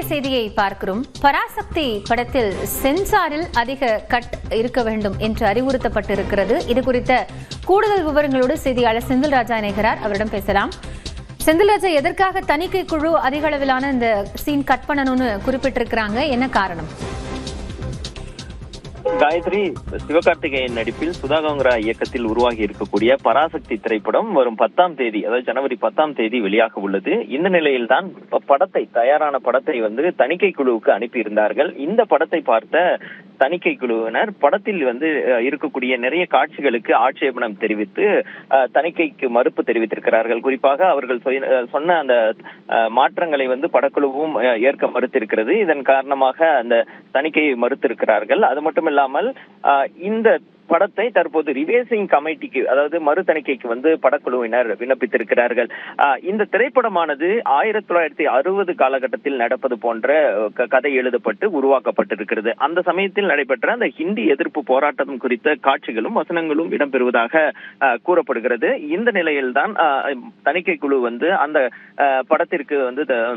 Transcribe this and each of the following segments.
செய்தியை பார்க்கிறோம். பராசக்தி படத்தில் சென்சாரில் அதிக கட் இருக்க வேண்டும் என்று அறிவுறுத்தப்பட்டிருக்கிறது. இது குறித்த கூடுதல் விவரங்களோடு செய்தியாளர் செந்தில்ராஜா இணைகிறார். அவரிடம் பேசலாம். செந்தில்ராஜா, எதற்காக தணிக்கை குழு அதிக அளவிலான இந்த சீன் கட் பண்ணணும்னு குறிப்பிட்டிருக்கிறாங்க? என்ன காரணம்? காயத்ரி, சிவகார்த்திகேயன் நடிப்பில் சுதா கோங்கரா இயக்கத்தில் உருவாகி இருக்கக்கூடிய பராசக்தி திரைப்படம் வரும் 10ஆம் தேதி, அதாவது ஜனவரி 10ஆம் தேதி வெளியாக உள்ளது. இந்த நிலையில்தான் தயாரான படத்தை தணிக்கை குழுவுக்கு அனுப்பியிருந்தார்கள். இந்த படத்தை பார்த்த தணிக்கை குழுவினர் படத்தில் இருக்கக்கூடிய நிறைய காட்சிகளுக்கு ஆட்சேபனம் தெரிவித்து தணிக்கைக்கு மறுப்பு தெரிவித்திருக்கிறார்கள். குறிப்பாக அவர்கள் சொன்ன அந்த மாற்றங்களை படக்குழுவும் ஏற்க மறுத்திருக்கிறது. இதன் காரணமாக அந்த தணிக்கையை மறுத்திருக்கிறார்கள். அது மட்டும் இல்லாமல் இந்த படத்தை தற்போது ரிவைசிங் கமிட்டிக்கு, அதாவது மறு தணிக்கைக்கு படக்குழுவினர் விண்ணப்பித்திருக்கிறார்கள். இந்த திரைப்படமானது 1960 காலகட்டத்தில் நடப்பது போன்ற கதை எழுதப்பட்டு உருவாக்கப்பட்டிருக்கிறது. அந்த சமயத்தில் நடைபெற்ற அந்த ஹிந்தி எதிர்ப்பு போராட்டம் குறித்த காட்சிகளும் வசனங்களும் இடம்பெறுவதாக கூறப்படுகிறது. இந்த நிலையில்தான் தணிக்கை குழு அந்த படத்திற்கு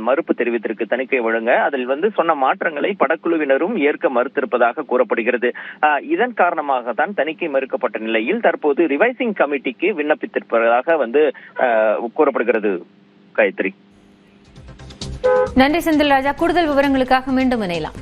மறுப்பு தெரிவித்திருக்கு. தணிக்கை வழங்க அதில் சொன்ன மாற்றங்களை படக்குழுவினரும் ஏற்க மறுத்திருப்பதாக கூறப்படுகிறது. இதன் காரணமாக தான் தணிக்கை மறுக்கப்பட்ட நிலையில் தற்போது ரிவைசிங் கமிட்டிக்கு விண்ணப்பித்திருப்பதாக கூறப்படுகிறது. காயத்ரி, நன்றி செந்தில்ராஜா. கூடுதல் விவரங்களுக்காக மீண்டும் இணையலாம்.